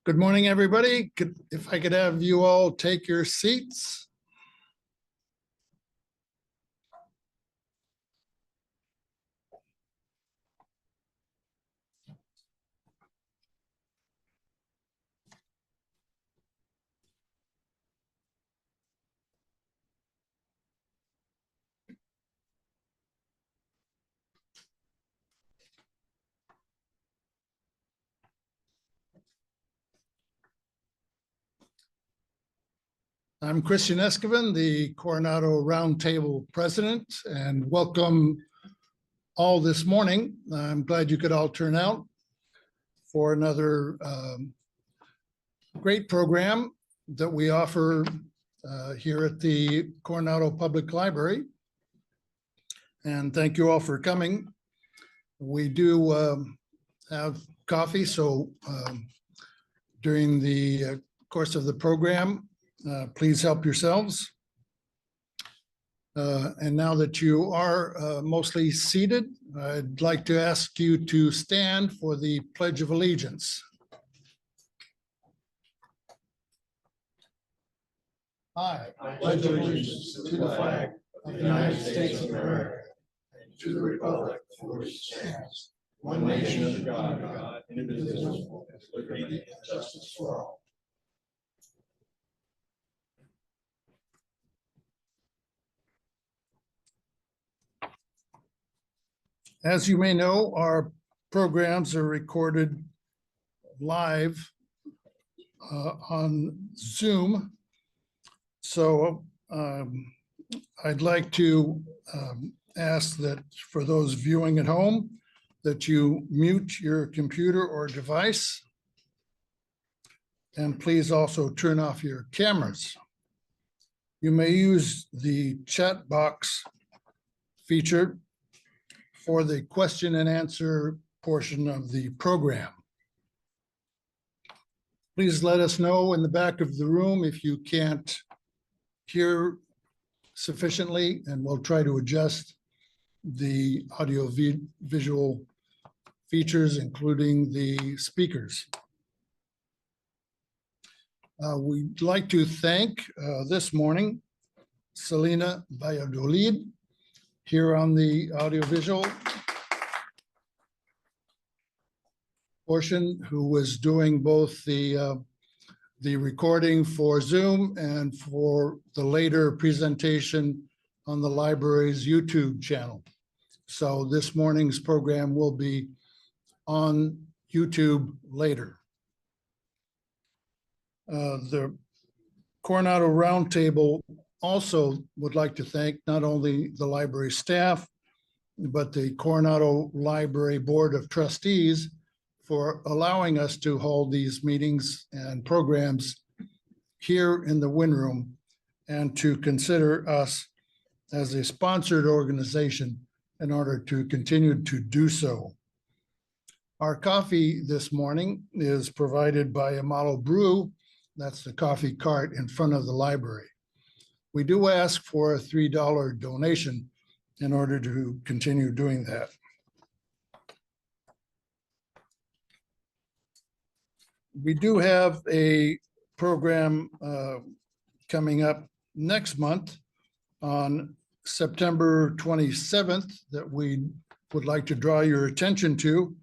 Good morning, everybody. If I could have you all take your seats. I'm Christian Escoven, the Coronado Roundtable president, and welcome all this morning. I'm glad you could all turn out for another great program that we offer here at the Coronado Public Library. And thank you all for coming. We do have coffee, so during the course of the program, please help yourselves. And now that you are mostly seated, I'd like to ask you to stand for the Pledge of Allegiance. I pledge allegiance to the flag of the United States of America and to the republic for which it stands, one nation under God, indivisible, with liberty and justice for all. As you may know, our programs are recorded live on Zoom. So I'd like to ask that for those viewing at home, that you mute your computer or device. And please also turn off your cameras. You may use the chat box feature for the question and answer portion of the program. Please let us know in the back of the room if you can't hear sufficiently, and we'll try to adjust the audio visual features, including the speakers. We'd like to thank this morning Selena Valladolid here on the audiovisual portion, who was doing both the recording for Zoom and for the later presentation on the library's YouTube channel. So this morning's program will be on YouTube later. The Coronado Roundtable also would like to thank not only the library staff, but the Coronado Library Board of Trustees for allowing us to hold these meetings and programs here in the Win Room, and to consider us as a sponsored organization in order to continue to do so. Our coffee this morning is provided by Amalo Brew. That's the coffee cart in front of the library. We do ask for a $3 donation in order to continue doing that. We do have a program coming up next month on September 27th that we would like to draw your attention to,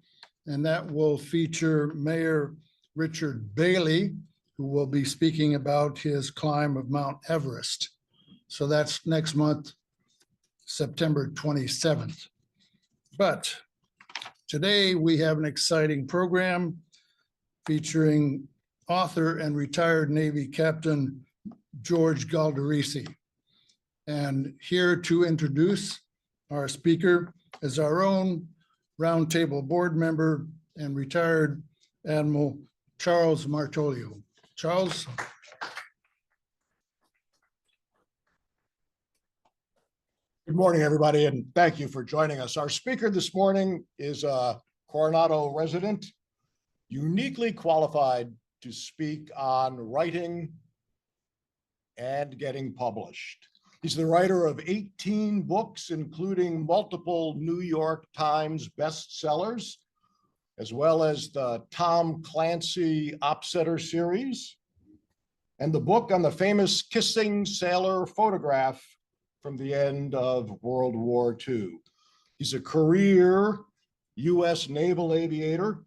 and that will feature Mayor Richard Bailey, who will be speaking about his climb of Mount Everest. So that's next month, September 27th. But today we have an exciting program featuring author and retired Navy Captain George Galdorisi. And here to introduce our speaker is our own Roundtable board member and retired Admiral Charles Martolio. Charles. Good morning, everybody, and thank you for joining us. Our speaker this morning is a Coronado resident, uniquely qualified to speak on writing and getting published. He's the writer of 18 books, including multiple New York Times bestsellers, as well as the Tom Clancy Opsetter series, and the book on the famous kissing sailor photograph from the end of World War II. He's a career U.S. naval aviator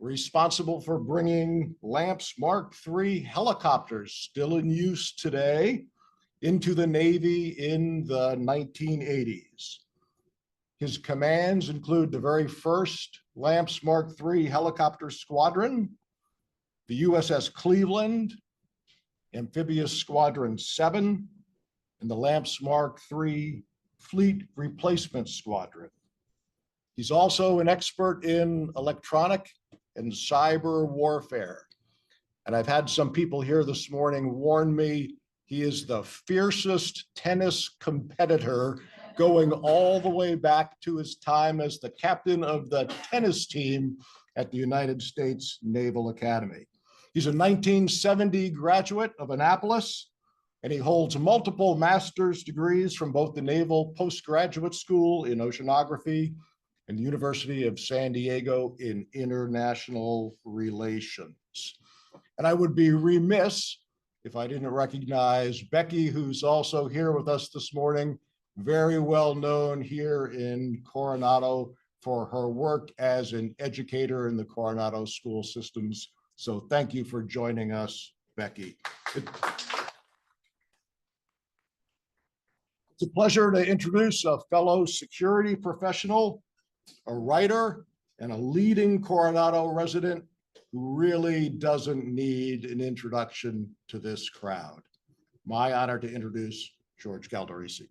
responsible for bringing LAMP's Mark III helicopters, still in use today, into the Navy in the 1980s. His commands include the very first LAMP's Mark III helicopter squadron, the USS Cleveland, Amphibious Squadron 7, and the LAMP's Mark III Fleet Replacement Squadron. He's also an expert in electronic and cyber warfare. And I've had some people here this morning warn me he is the fiercest tennis competitor, going all the way back to his time as the captain of the tennis team at the United States Naval Academy. He's a 1970 graduate of Annapolis, and he holds multiple master's degrees from both the Naval Postgraduate School in Oceanography and the University of San Diego in International Relations. And I would be remiss if I didn't recognize Becky, who's also here with us this morning, very well known here in Coronado for her work as an educator in the Coronado school systems. So thank you for joining us, Becky. It's a pleasure to introduce a fellow security professional, a writer, and a leading Coronado resident who really doesn't need an introduction to this crowd. My honor to introduce George Galdorisi.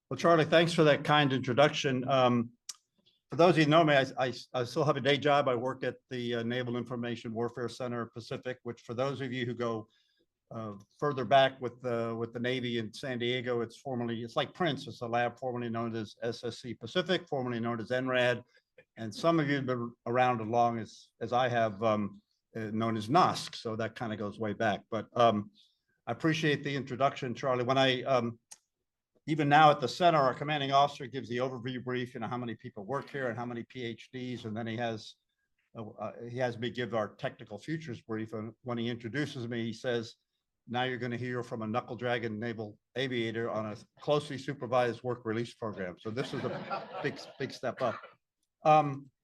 Well, Charlie, thanks for that kind introduction. For those of you who know me, I still have a day job. I work at the Naval Information Warfare Center Pacific, which for those of you who go further back with the Navy in San Diego, it's like Prince. It's a lab formerly known as SSC Pacific, formerly known as NRAD. And some of you have been around as long as I have, known as NOSC. So that kind of goes way back. But I appreciate the introduction, Charlie. When even now at the center, our commanding officer gives the overview brief, how many people work here and how many PhDs, and then he has me give our technical futures brief. And when he introduces me, he says, now you're going to hear from a knuckle dragon naval aviator on a closely supervised work release program. So this is a big step up.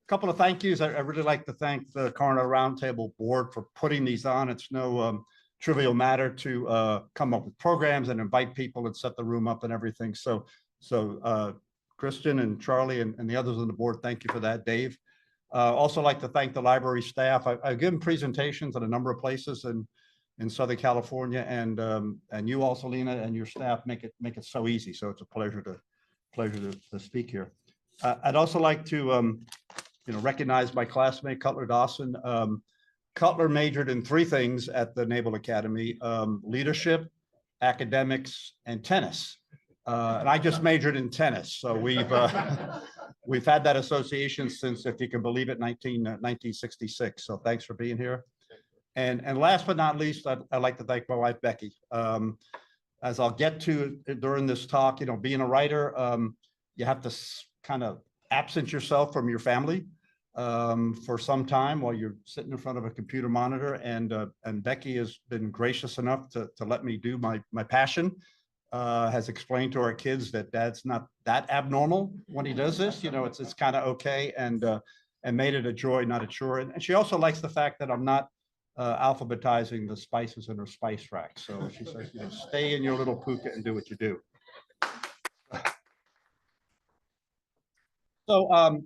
Couple of thank yous. I really like to thank the Coronado Roundtable board for putting these on. It's no trivial matter to come up with programs and invite people and set the room up and everything. So Christian and Charlie and the others on the board, thank you for that. Dave. Also like to thank the library staff. I've given presentations at a number of places in Southern California, and you also, Lena, and your staff make it so easy. So it's a pleasure to speak here. I'd also like to recognize my classmate Cutler Dawson. Cutler majored in 3 things at the Naval Academy: leadership, academics, and tennis. And I just majored in tennis. So we've had that association since, if you can believe it, 1966. So thanks for being here. And last but not least, I'd like to thank my wife, Becky. As I'll get to during this talk, being a writer, you have to kind of absent yourself from your family for some time while you're sitting in front of a computer monitor. And Becky has been gracious enough to let me do my passion. Has explained to our kids that Dad's not that abnormal when he does this. It's kind of okay, and made it a joy, not a chore. And she also likes the fact that I'm not alphabetizing the spices in her spice rack. So she says, stay in your little puka and do what you do. So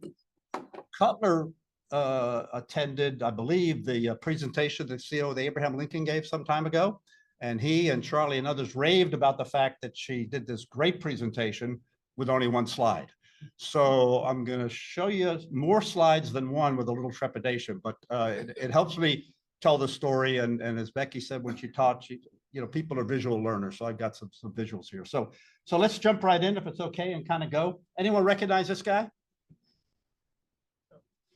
Cutler attended, I believe, the presentation that CEO of the Abraham Lincoln gave some time ago. And he and Charlie and others raved about the fact that she did this great presentation with only 1 slide. So I'm going to show you more slides than one with a little trepidation, but it helps me tell the story. And as Becky said when she taught, people are visual learners. So I've got some visuals here. So let's jump right in if it's okay and kind of go. Anyone recognize this guy?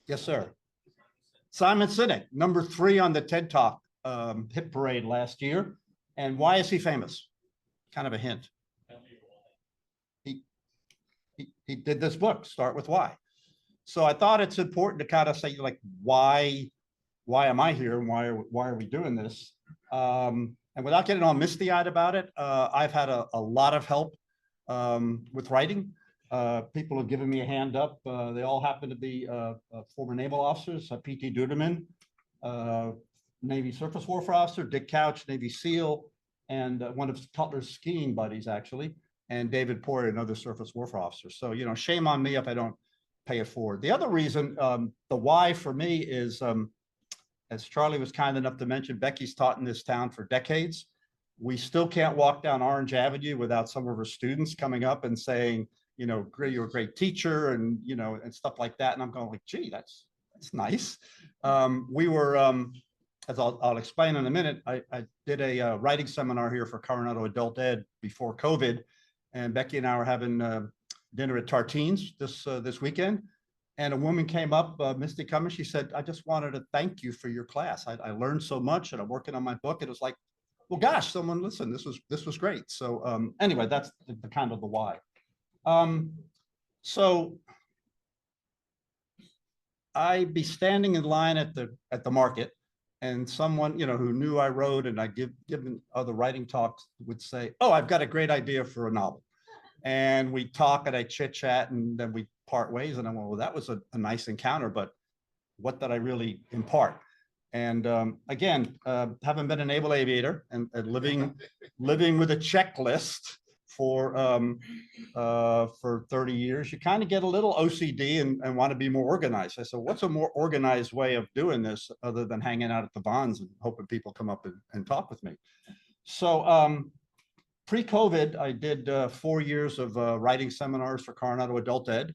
Yes, sir. Simon Sinek, number 3 on the TED Talk hit parade last year. And why is he famous? Kind of a hint. he did this book, Start With Why. So I thought it's important to kind of say, like, why am I here and why are we doing this? And without getting all misty-eyed about it, I've had a lot of help with writing. People have given me a hand up. They all happen to be former naval officers, P.T. Duderman, Navy Surface Warfare Officer, Dick Couch, Navy SEAL, and one of Cutler's skiing buddies, actually, and David Poirier, another Surface Warfare Officer. So, you know, shame on me if I don't pay it forward. The other reason, the why for me is, as Charlie was kind enough to mention, Becky's taught in this town for decades. We still can't walk down Orange Avenue without some of her students coming up and saying, you know, you're a great teacher, and, you know, and stuff like that. And I'm going like, gee, that's nice. We were, as I'll explain in a minute, I did a writing seminar here for Coronado Adult Ed before COVID, and Becky and I were having dinner at Tartines this weekend. And a woman came up, Misty Cummings, she said, I just wanted to thank you for your class. I learned so much, and I'm working on my book. It was like, well, gosh, someone listen, this was great. So anyway, that's the kind of the why. So I'd be standing in line at the market, and someone, you know, who knew I wrote and I given other writing talks would say, oh, I've got a great idea for a novel. And we talk and I chit chat, and then we part ways. And I went, well, that was a nice encounter, but what did I really impart? And again, having been a naval aviator and living with a checklist for 30 years, you kind of get a little OCD and want to be more organized. I said, what's a more organized way of doing this other than hanging out at the bonds and hoping people come up and talk with me? So pre-COVID, I did 4 years of writing seminars for Coronado Adult Ed,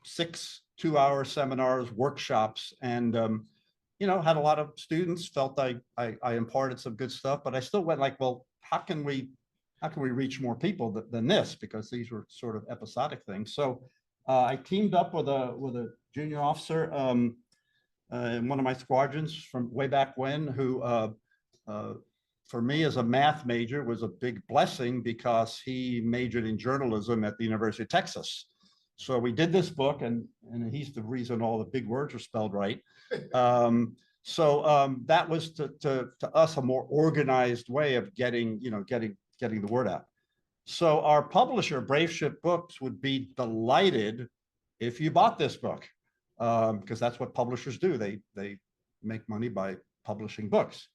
6 2-hour seminars, workshops, and you know, had a lot of students. Felt I imparted some good stuff, but I still went like, well, how can we reach more people than this? Because these were sort of episodic things. So I teamed up with a junior officer in one of my squadrons from way back when, who for me as a math major was a big blessing, because he majored in journalism at the University of Texas. So we did this book, and he's the reason all the big words are spelled right. That was to us a more organized way of getting the word out. So our publisher, Brave Ship Books, would be delighted if you bought this book, because that's what publishers do. They make money by publishing books.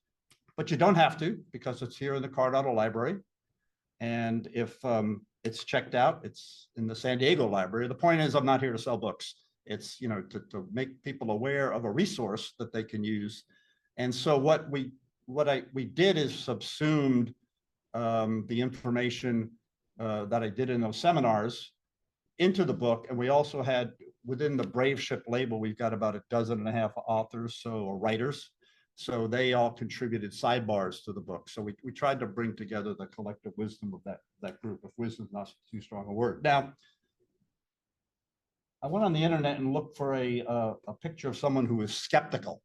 But you don't have to, because it's here in the Coronado Library. And if it's checked out, it's in the San Diego Library. The point is, I'm not here to sell books. It's, you know, to make people aware of a resource that they can use. And so what we did is subsumed the information that I did in those seminars into the book. And we also had, within the Brave Ship label, we've got about 12.5 authors, or writers. So they all contributed sidebars to the book. So we tried to bring together the collective wisdom of that group, if wisdom is not too strong a word. Now, I went on the internet and looked for a picture of someone who is skeptical.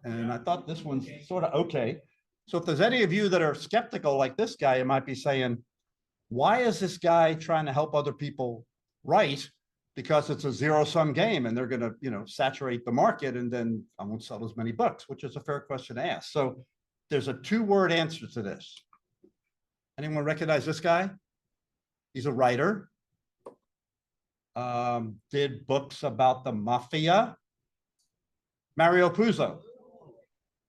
And I thought this one's sort of okay. So if there's any of you that are skeptical like this guy, you might be saying, why is this guy trying to help other people write? Because it's a zero-sum game, and they're going to, you know, saturate the market, and then I won't sell as many books, which is a fair question to ask. So there's a 2-word answer to this. Anyone recognize this guy? He's a writer. Did books about the mafia. Mario Puzo.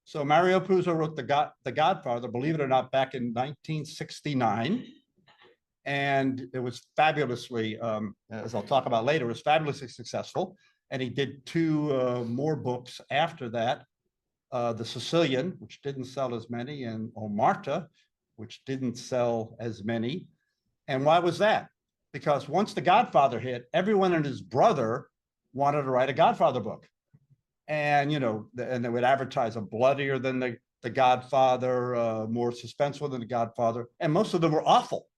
So Mario Puzo wrote The Godfather, believe it or not, back in 1969. And it was fabulously, as I'll talk about later, it was fabulously successful. And he did 2 more books after that, The Sicilian, which didn't sell as many, and Omerta, which didn't sell as many. And why was that? Because once The Godfather hit, everyone and his brother wanted to write a Godfather book. And, you know, and they would advertise a bloodier than the Godfather, more suspenseful than The Godfather. And most of them were awful.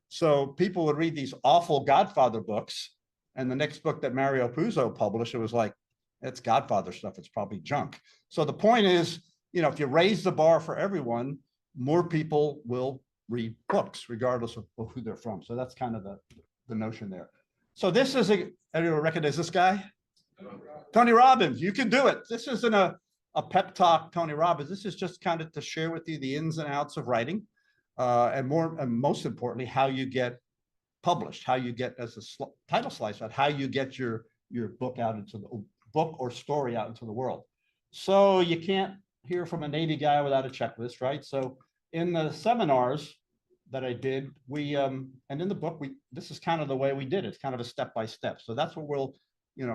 So people would read these awful Godfather books, and the next book that Mario Puzo published, it was like, it's Godfather stuff. It's probably junk. So the point is, you know, if you raise the bar for everyone, more people will read books, regardless of who they're from. So that's kind of the notion there. So this is anyone recognize this guy? Tony Robbins, you can do it. This isn't a pep talk, Tony Robbins. This is just kind of to share with you the ins and outs of writing, and most importantly, how you get published, how you get, as a title slice out, how you get your book out into the book or story out into the world. So you can't hear from a Navy guy without a checklist, right? So in the seminars that I did, and in the book, this is kind of the way we did it. It's kind of a step by step. So that's what we'll,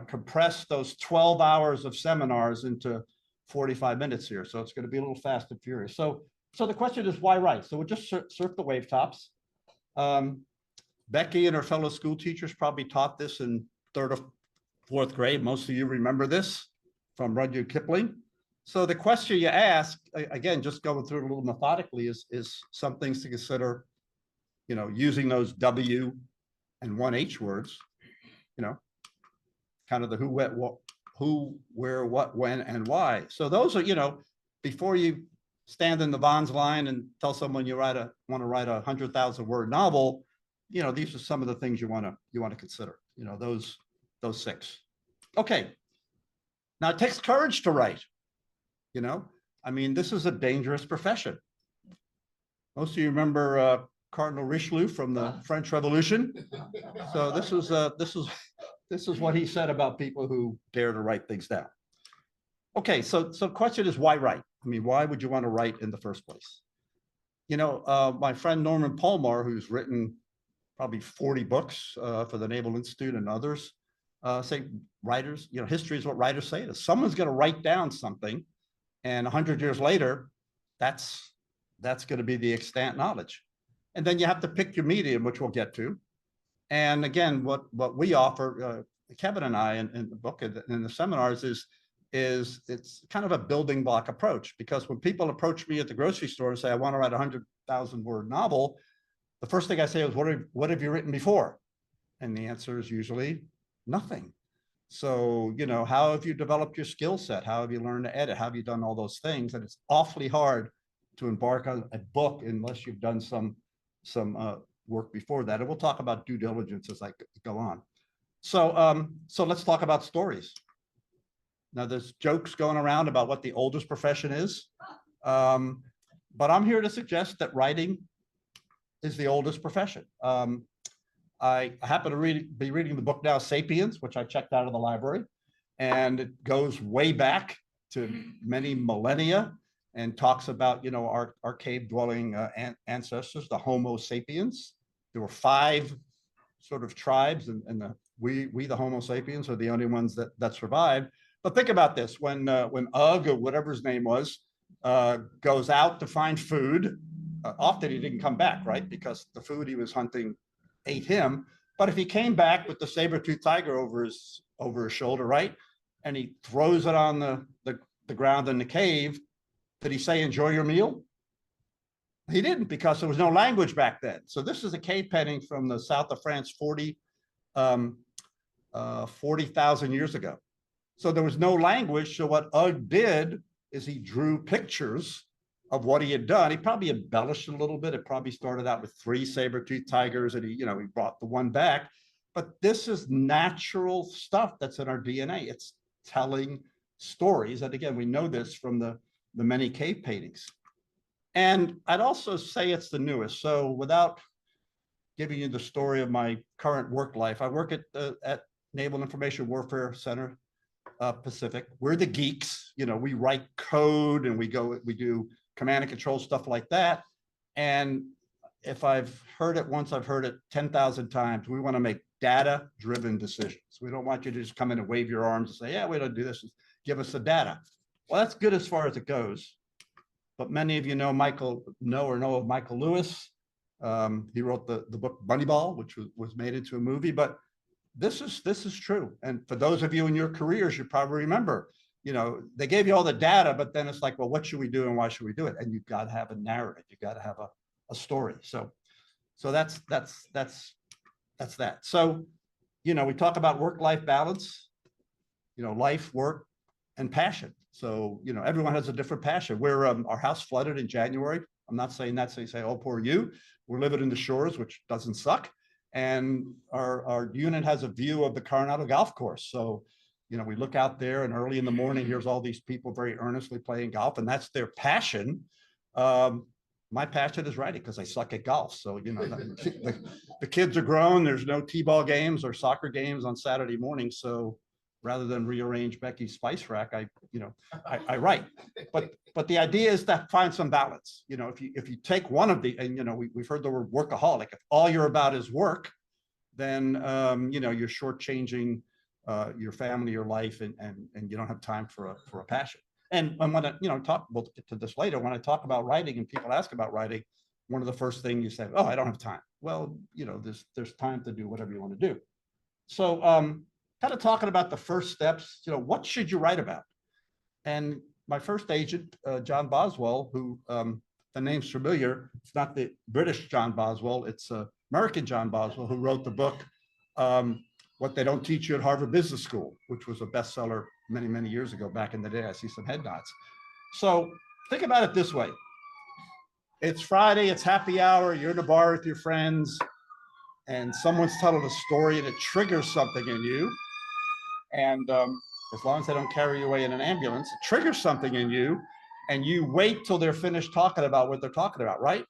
compress those 12 hours of seminars into 45 minutes here. So it's going to be a little fast and furious. So the question is, why write? So we'll just surf the wave tops. Becky and her fellow school teachers probably taught this in 3rd or 4th grade. Most of you remember this from Rudyard Kipling. So the question you ask, again, just going through it a little methodically, is some things to consider, using those W and 1H words, kind of the who, what, who, where, what, when, and why. So those are, before you stand in the Bonds line and tell someone you want to write a 100,000-word novel, these are some of the things you want to consider, those 6. Okay. Now it takes courage to write, this is a dangerous profession. Most of you remember Cardinal Richelieu from the French Revolution. So this is what he said about people who dare to write things down. Okay, so question is, why write? Why would you want to write in the first place? My friend Norman Palmar, who's written probably 40 books for the Naval Institute and others, say writers, history is what writers say. Someone's going to write down something, and 100 years later, that's going to be the extant knowledge. And then you have to pick your medium, which we'll get to. And again, what we offer, Kevin and I, in the book and in the seminars, is it's kind of a building block approach. Because when people approach me at the grocery store and say, I want to write a 100,000-word novel, the first thing I say is, what have you written before? And the answer is usually nothing. So, how have you developed your skill set? How have you learned to edit? How have you done all those things? And it's awfully hard to embark on a book unless you've done some work before that. And we'll talk about due diligence as I go on. So let's talk about stories. Now, there's jokes going around about what the oldest profession is. But I'm here to suggest that writing is the oldest profession. I happen to be reading the book now, Sapiens, which I checked out of the library. And it goes way back to many millennia and talks about, our cave-dwelling ancestors, the Homo sapiens. There were 5 sort of tribes, and we the Homo sapiens are the only ones that survived. But think about this: when Ugg, or whatever his name was, goes out to find food, often he didn't come back, right? Because the food he was hunting ate him. But if he came back with the saber-toothed tiger over his shoulder, right, and he throws it on the ground in the cave, did he say, enjoy your meal? He didn't, because there was no language back then. So this is a cave painting from the south of France 40,000 years ago. So there was no language. So what Ugg did is he drew pictures of what he had done. He probably embellished it a little bit. It probably started out with 3 saber-toothed tigers, and he brought the one back. But this is natural stuff that's in our DNA. It's telling stories. And again, we know this from the many cave paintings. And I'd also say it's the newest. So without giving you the story of my current work life, I work at Naval Information Warfare Center Pacific. We're the geeks. We write code and we do command and control stuff like that. And if I've heard it once, I've heard it 10,000 times. We want to make data-driven decisions. We don't want you to just come in and wave your arms and say, yeah, we don't do this. Give us the data. Well, that's good as far as it goes. But many of you know of Michael Lewis. He wrote the book Moneyball, which was made into a movie. But this is true. And for those of you in your careers, you probably remember, they gave you all the data, but then it's like, well, what should we do and why should we do it? And you've got to have a narrative. You've got to have a story. So that's that. So, we talk about work-life balance, life, work, and passion. So, everyone has a different passion. Our house flooded in January. I'm not saying that so you say, oh, poor you. We're living in the shores, which doesn't suck. And our unit has a view of the Coronado golf course. So, you know, we look out there and early in the morning, here's all these people very earnestly playing golf, and that's their passion. My passion is writing because I suck at golf. So, you know, the kids are grown. There's no t-ball games or soccer games on Saturday morning. So rather than rearrange Becky's spice rack, I write. But the idea is to find some balance. You know, if you take one of the, and you know, we've heard the word workaholic. If all you're about is work, then you know, you're shortchanging your family, your life, and you don't have time for a passion. And when I, you know, we'll get to this later, when I talk about writing and people ask about writing, one of the first things you say, oh, I don't have time. Well, you know, there's time to do whatever you want to do. So kind of talking about the first steps, you know, what should you write about? And my first agent, John Boswell, who the name's familiar, it's not the British John Boswell, it's American John Boswell, who wrote the book, What They Don't Teach You at Harvard Business School, which was a bestseller many, many years ago. Back in the day, I see some head nods. So think about it this way. It's Friday, it's happy hour, you're in a bar with your friends, and someone's telling a story and it triggers something in you. And as long as they don't carry you away in an ambulance, it triggers something in you, and you wait till they're finished talking about what they're talking about, right?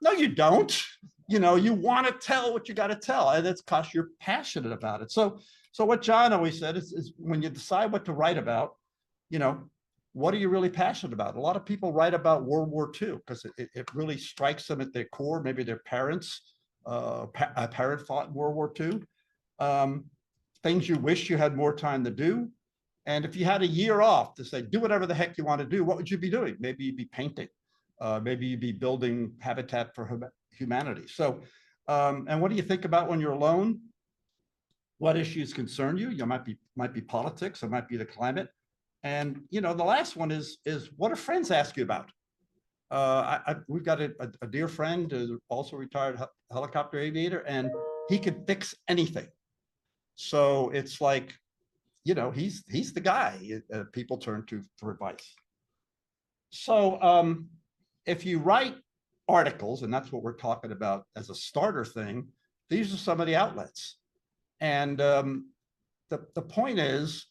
No, you don't. You know, you want to tell what you got to tell, and it's because you're passionate about it. So what John always said is when you decide what to write about, you know, what are you really passionate about? A lot of people write about World War II because it really strikes them at their core. Maybe their parents, a parent fought in World War II. Things you wish you had more time to do. And if you had a year off to say, do whatever the heck you want to do, what would you be doing? Maybe you'd be painting. Maybe you'd be building Habitat for Humanity. So, and what do you think about when you're alone? What issues concern you? You might be politics, it might be the climate. And, you know, the last one is what do friends ask you about? We've got a dear friend, also retired helicopter aviator, and he could fix anything. So it's like, you know, he's the guy people turn to for advice. So if you write articles, and that's what we're talking about as a starter thing, these are some of the outlets. And the point is,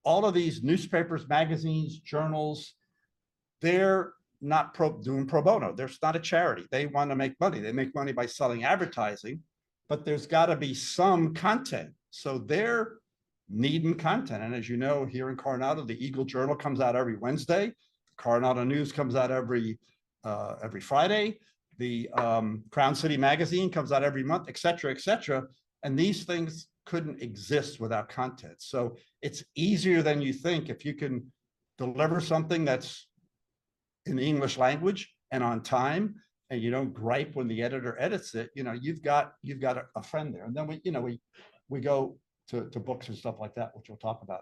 all of these newspapers, magazines, journals, they're not doing pro bono. There's not a charity. They want to make money. They make money by selling advertising, but there's got to be some content. So they're needing content. And as you know, here in Coronado, the Eagle Journal comes out every Wednesday. Coronado News comes out every Friday. The Crown City Magazine comes out every month, et cetera, et cetera. And these things couldn't exist without content. So it's easier than you think if you can deliver something that's in the English language and on time, and you don't gripe when the editor edits it. You know, you've got a friend there. And then we go to books and stuff like that, which we'll talk about.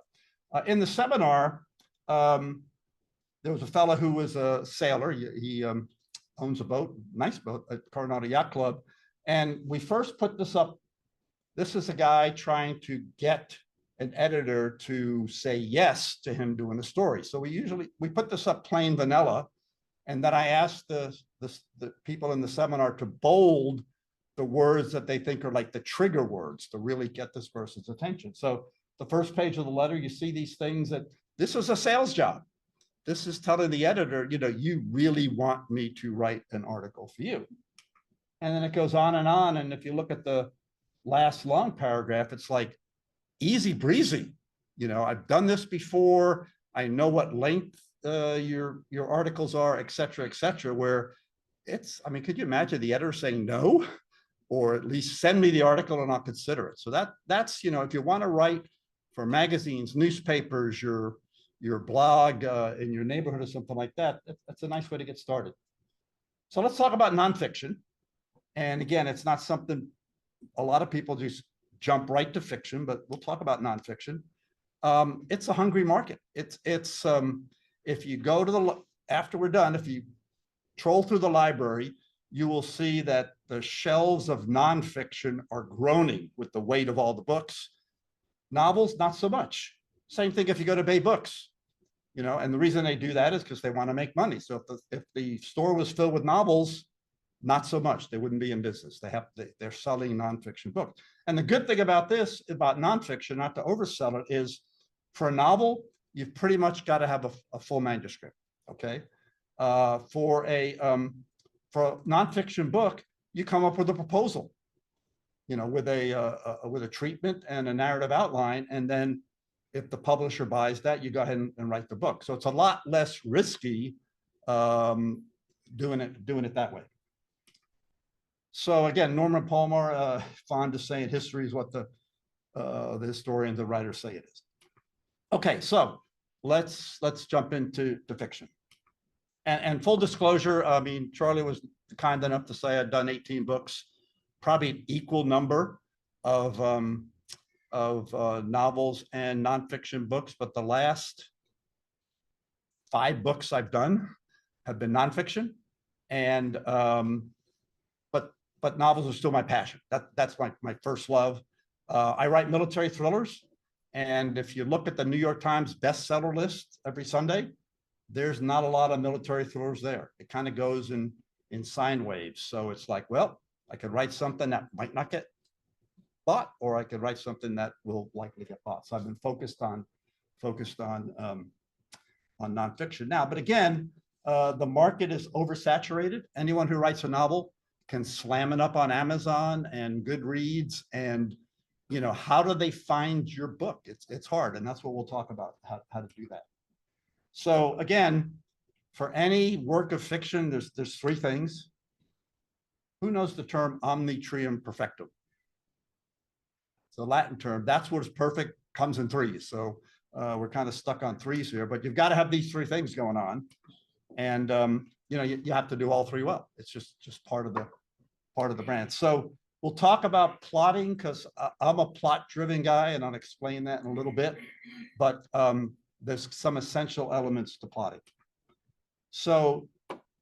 In the seminar, there was a fellow who was a sailor. He owns a boat, nice boat, at Coronado Yacht Club. And we first put this up. This is a guy trying to get an editor to say yes to him doing the story. So we put this up plain vanilla. And then I asked the people in the seminar to bold the words that they think are like the trigger words to really get this person's attention. So the first page of the letter, you see these things that this is a sales job. This is telling the editor, you know, you really want me to write an article for you. And then it goes on. And if you look at the last long paragraph, it's like easy breezy. You know, I've done this before. I know what length your articles are, et cetera, where it's, I mean, could you imagine the editor saying no, or at least send me the article and I'll consider it. So that's, you know, if you want to write for magazines, newspapers, your blog in your neighborhood or something like that, that's a nice way to get started. So let's talk about nonfiction. And again, it's not something a lot of people just jump right to fiction, but we'll talk about nonfiction. It's a hungry market. It's if you go to after we're done, if you troll through the library, you will see that the shelves of nonfiction are groaning with the weight of all the books. Novels, not so much. Same thing if you go to Bay Books, you know, and the reason they do that is because they want to make money. So if the store was filled with novels, not so much. They wouldn't be in business. They're selling nonfiction books. And the good thing about this, about nonfiction, not to oversell it, is for a novel, you've pretty much got to have a full manuscript. Okay. For a nonfiction book, you come up with a proposal, with a treatment and a narrative outline, and then if the publisher buys that, you go ahead and write the book. So it's a lot less risky doing it that way. So again, Norman Palmer, fond of saying history is what the historians, the writers say it is. Okay, so let's jump into the fiction. And full disclosure, I mean, Charlie was kind enough to say I'd done 18 books, probably an equal number of novels and nonfiction books, but the last 5 books I've done have been nonfiction, and but novels are still my passion. That's my first love. I write military thrillers, and if you look at the New York Times bestseller list every Sunday, there's not a lot of military thrillers there. It kind of goes in sine waves. So it's like, well, I could write something that might not get bought, or I could write something that will likely get bought. So I've been focused on nonfiction now. But again, the market is oversaturated. Anyone who writes a novel can slam it up on Amazon and Goodreads, and how do they find your book? It's hard, and that's what we'll talk about, how to do that. So again, for any work of fiction, there's 3 things. Who knows the term omnitrium perfectum? It's a Latin term. That's what is perfect, comes in 3s. So we're kind of stuck on 3s here, but you've got to have these 3 things going on, and you have to do all 3 well. It's just part of the brand. So we'll talk about plotting, because I'm a plot-driven guy, and I'll explain that in a little bit. But there's some essential elements to plotting. So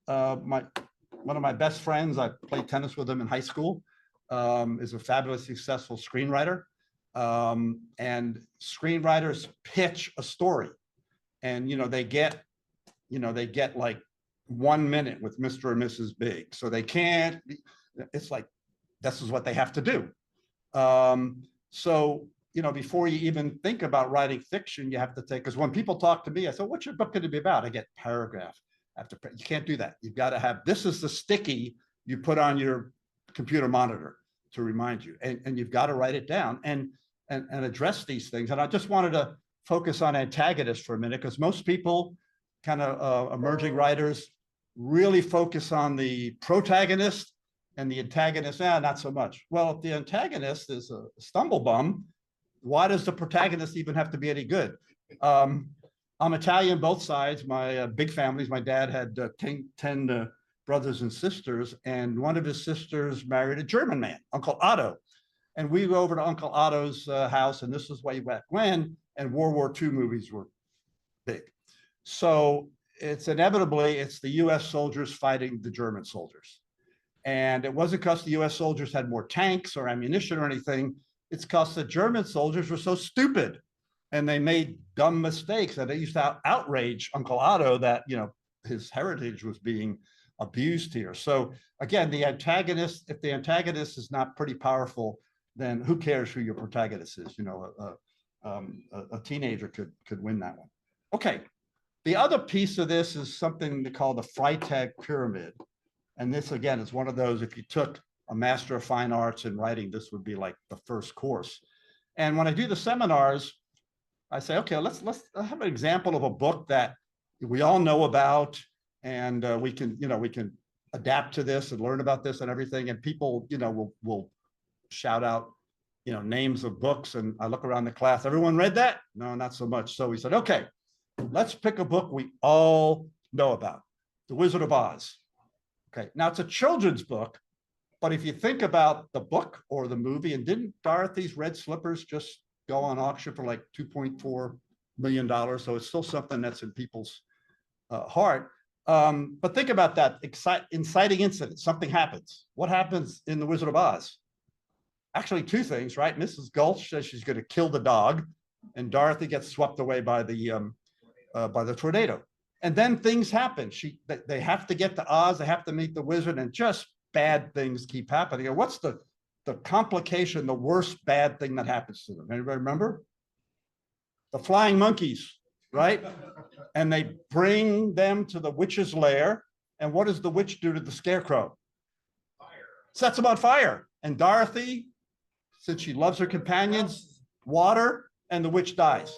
one of my best friends, I played tennis with him in high school, is a fabulous, successful screenwriter. And screenwriters pitch a story, and they get like 1 minute with Mr. or Mrs. Big. So they can't. It's like, this is what they have to do. So before you even think about writing fiction, you have to take, because when people talk to me, I say, what's your book going to be about? I get paragraph after paragraph. You can't do that. You've got to have, this is the sticky you put on your computer monitor to remind you, and you've got to write it down and address these things. And I just wanted to focus on antagonists for a minute, because most people, kind of emerging writers, really focus on the protagonist, and the antagonist, not so much. Well, if the antagonist is a stumble bum, why does the protagonist even have to be any good? I'm Italian, both sides. My big families, my dad had 10 brothers and sisters, and one of his sisters married a German man, Uncle Otto. And we go over to Uncle Otto's house, and this was way back when, and World War II movies were big. So it's the US soldiers fighting the German soldiers. And it wasn't because the US soldiers had more tanks or ammunition or anything. It's because the German soldiers were so stupid, and they made dumb mistakes, that they used to outrage Uncle Otto that, his heritage was being abused here. So again, the antagonist, if the antagonist is not pretty powerful, then who cares who your protagonist is? A teenager could win that one. Okay. The other piece of this is something they call the Freytag pyramid. And this, again, is one of those, if you took a Master of Fine Arts in writing, this would be like the first course. And when I do the seminars, I say, okay, let's have an example of a book that we all know about, and we can adapt to this and learn about this and everything. And people, will shout out, names of books. And I look around the class, everyone read that? No, not so much. So we said, okay, let's pick a book we all know about, The Wizard of Oz. Okay, now it's a children's book, but if you think about the book or the movie, and didn't Dorothy's red slippers just go on auction for like $2.4 million? So it's still something that's in people's heart. But think about that inciting incident. Something happens. What happens in The Wizard of Oz? Actually, 2 things, right? Mrs. Gulch says she's going to kill the dog, and Dorothy gets swept away by the tornado. And then things happen. They have to get to Oz. They have to meet the wizard, and just bad things keep happening. And what's the complication, the worst bad thing that happens to them? Anybody remember? The flying monkeys, right? And they bring them to the witch's lair. And what does the witch do to the scarecrow? Fire. Sets them on fire. And Dorothy, since she loves her companions, water, and the witch dies.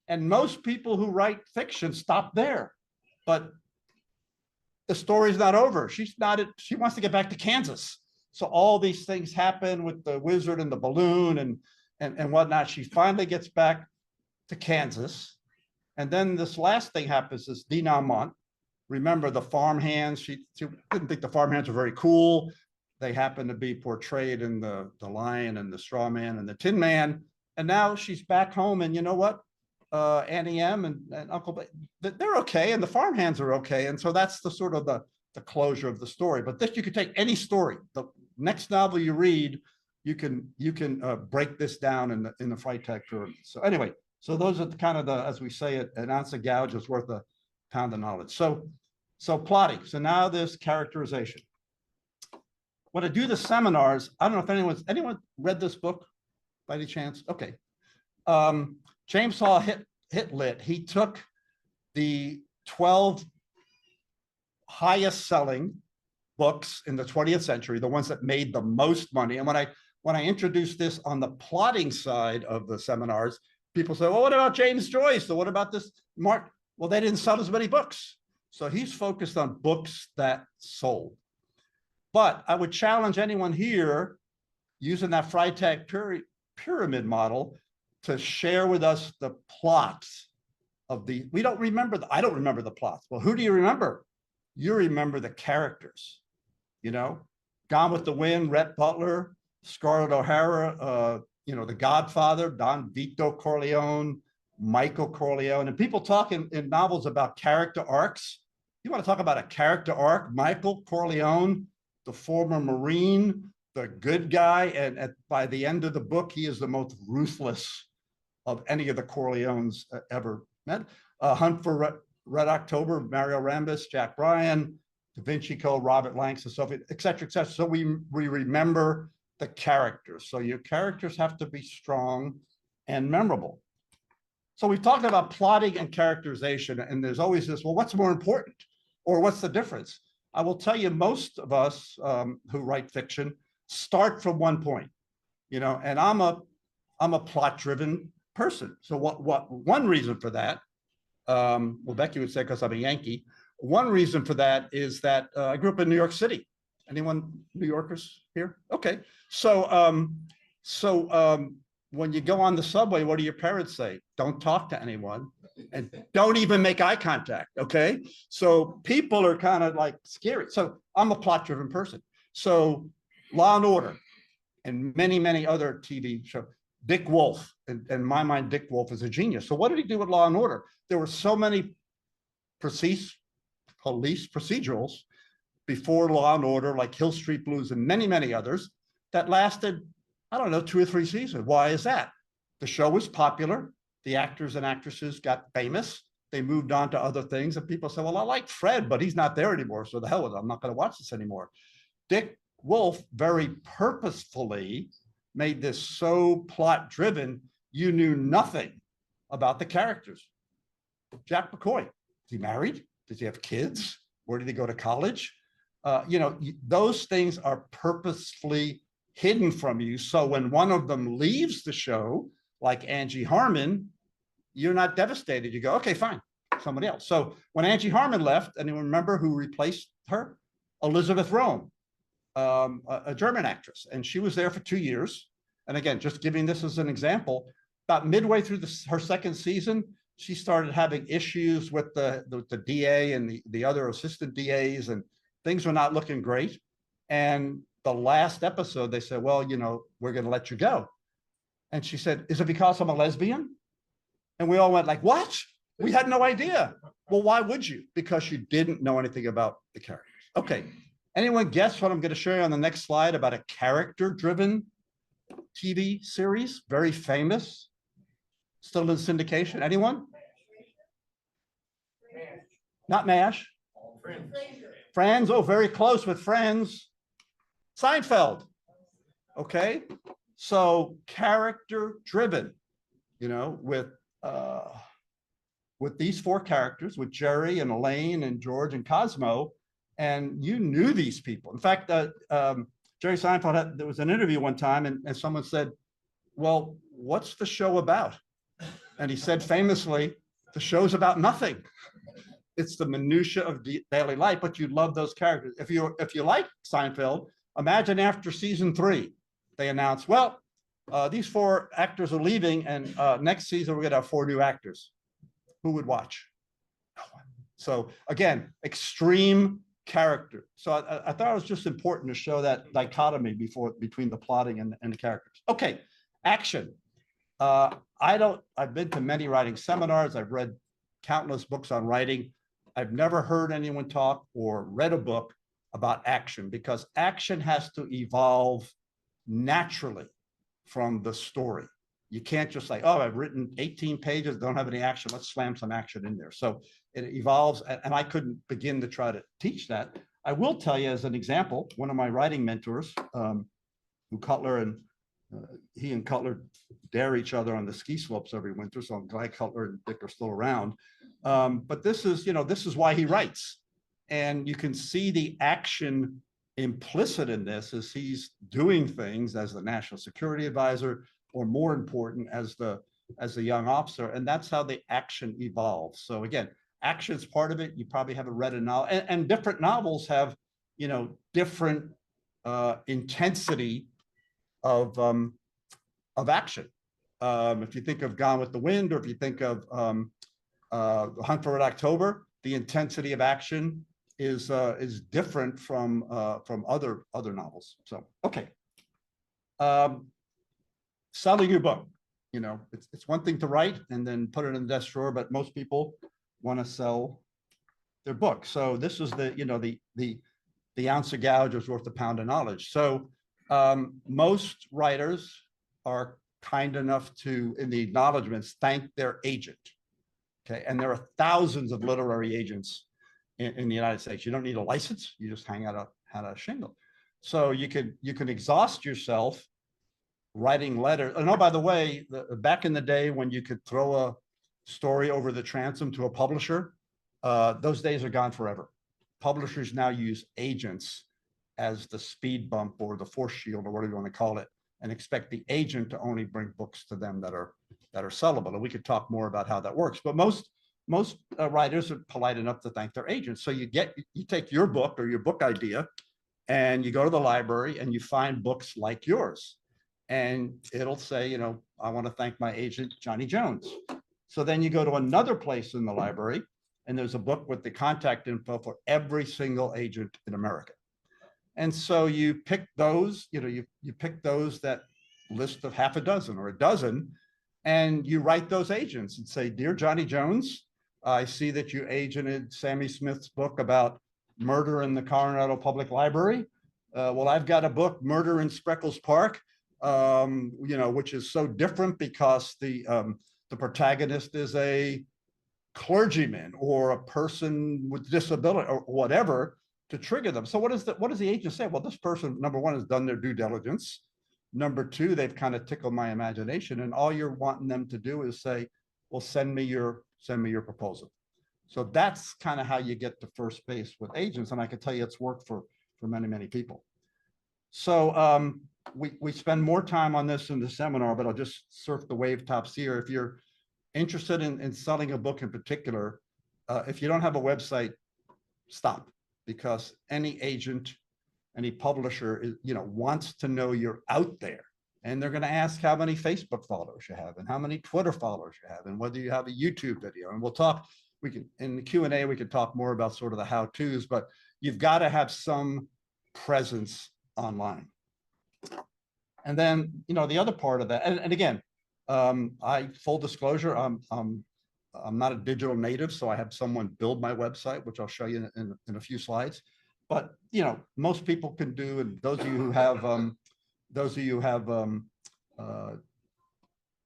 And most people who write fiction stop there. But the story's not over. She wants to get back to Kansas. So all these things happen with the wizard and the balloon and whatnot. She finally gets back to Kansas. And then this last thing happens is denouement. Remember the farmhands. She didn't think the farmhands were very cool. They happen to be portrayed in the Lion and the Straw Man and the Tin Man. And now she's back home, and you know what? Annie M and Uncle Ben, they're okay, and the farmhands are okay. And so that's the sort of the closure of the story. But this, you could take any story. The next novel you read, you can break this down in the Freitag pyramid. So anyway, so those are the kind of the, as we say it, an ounce of gouge is worth a pound of knowledge. So plotting. So now there's characterization. When I do the seminars, I don't know if anyone read this book by any chance? Okay. James Hall Hitlit, he took the 12 highest selling books in the 20th century, the ones that made the most money. And when I introduced this on the plotting side of the seminars, people say, well, what about James Joyce? So what about this Mark? Well, they didn't sell as many books. So he's focused on books that sold. But I would challenge anyone here using that Freitag pyramid model to share with us the plots of the, we don't remember, I don't remember the plots. Well, who do you remember? You remember the characters, you know, Gone with the Wind, Rhett Butler, Scarlett O'Hara, you know, The Godfather, Don Vito Corleone, Michael Corleone, and people talk in novels about character arcs. You want to talk about a character arc, Michael Corleone, the former Marine, the good guy, and by the end of the book, he is the most ruthless of any of the Corleones ever met. Hunt for Red October, Mario Rambis, Jack Bryan, Da Vinci Code, Robert Langston, Sophie, et cetera, et cetera. So we remember the characters. So your characters have to be strong and memorable. So we've talked about plotting and characterization, and there's always this, well, what's more important? Or what's the difference? I will tell you, most of us who write fiction start from one point, you know, and I'm a plot-driven person. So one reason for that, well, Becky would say because I'm a Yankee. One reason for that is that I grew up in New York City. Anyone New Yorkers here? Okay. So when you go on the subway, what do your parents say? Don't talk to anyone and don't even make eye contact. Okay. So people are kind of like scary. So I'm a plot-driven person. So Law and Order and many, many other TV shows. Dick Wolf, in my mind, Dick Wolf is a genius. So what did he do with Law and Order? There were so many police procedurals before Law and Order, like Hill Street Blues and many, many others, that lasted, I don't know, 2 or 3 seasons. Why is that? The show was popular. The actors and actresses got famous. They moved on to other things. And people said, well, I like Fred, but he's not there anymore. So the hell with it. I'm not going to watch this anymore. Dick Wolf very purposefully made this so plot driven, you knew nothing about the characters. Jack McCoy, is he married? Does he have kids? Where did he go to college? You know, those things are purposefully hidden from you. So when one of them leaves the show, like Angie Harmon, you're not devastated. You go, okay, fine, somebody else. So when Angie Harmon left, anyone remember who replaced her? Elizabeth Rome, a German actress, and she was there for 2 years. And again, just giving this as an example, about midway through her second season, she started having issues with the DA and the other assistant DAs, and things were not looking great. And the last episode, they said, well, you know, we're going to let you go. And she said, is it because I'm a lesbian? And we all went like, what? We had no idea. Well, why would you? Because you didn't know anything about the characters. Okay. Anyone guess what I'm going to show you on the next slide about a character-driven TV series? Very famous. Still in syndication. Anyone? Not MASH. Friends. Oh, very close with Friends. Seinfeld. Okay, so character driven, with these four characters, with Jerry and Elaine and George and Cosmo, and you knew these people. In fact, Jerry Seinfeld there was an interview one time, and someone said, "Well, what's the show about?" And he said famously, "The show's about nothing. It's the minutia of daily life, but you love those characters." If you like Seinfeld, imagine after season 3, they announce, "Well, these 4 actors are leaving, and next season we're going to have 4 new actors." Who would watch? No one. So again, extreme character. So I thought it was just important to show that dichotomy between the plotting and the characters. Okay, action. I've been to many writing seminars. I've read countless books on writing. I've never heard anyone talk or read a book about action, because action has to evolve naturally from the story. You can't just say, "Oh, I've written 18 pages, don't have any action. Let's slam some action in there." So it evolves, and I couldn't begin to try to teach that. I will tell you as an example, one of my writing mentors, who Cutler and he and Cutler dare each other on the ski slopes every winter. So I'm glad Cutler and Dick are still around. But this is why he writes. And you can see the action implicit in this as he's doing things as the national security advisor, or more important, as the young officer. And that's how the action evolves. So again, action is part of it. You probably haven't read a novel, and different novels have, different intensity of action. If you think of Gone with the Wind, or if you think of Hunt for Red October, the intensity of action is different from other novels. So okay. Selling your book, it's one thing to write and then put it in the desk drawer, but most people want to sell their book. So this is the ounce of gouge is worth a pound of knowledge. So most writers are kind enough to, in the acknowledgments, thank their agent. Okay, and there are thousands of literary agents in the United States. You don't need a license; you just hang out a shingle. So you can exhaust yourself writing letters. And oh, by the way, back in the day when you could throw a story over the transom to a publisher, those days are gone forever. Publishers now use agents as the speed bump or the force shield, or whatever you want to call it, and expect the agent to only bring books to them that are sellable. And we could talk more about how that works. But most writers are polite enough to thank their agents. So you take your book or your book idea, and you go to the library and you find books like yours. And it'll say, I want to thank my agent, Johnny Jones. So then you go to another place in the library, and there's a book with the contact info for every single agent in America. And so you pick those, you pick those that list of half a dozen or a dozen, and you write those agents and say, "Dear Johnny Jones, I see that you agented Sammy Smith's book about murder in the Coronado Public Library. Well, I've got a book, Murder in Spreckles Park, which is so different because the protagonist is a clergyman or a person with disability or whatever, to trigger them." So what does the agent say? Well, this person, number one, has done their due diligence. Number two, they've kind of tickled my imagination, and all you're wanting them to do is say, "Well, send me your proposal." So that's kind of how you get to first base with agents, and I can tell you it's worked for many people. So we spend more time on this in the seminar, but I'll just surf the wave tops here. If you're interested in selling a book in particular, if you don't have a website, stop, because any agent, any publisher wants to know you're out there, and they're going to ask how many Facebook followers you have and how many Twitter followers you have and whether you have a YouTube video. And we'll talk, in the Q&A, we could talk more about sort of the how-tos, but you've got to have some presence online. And then, the other part of that, and again, full disclosure, I'm not a digital native, so I have someone build my website, which I'll show you in a few slides. But most people can do, and those of you who have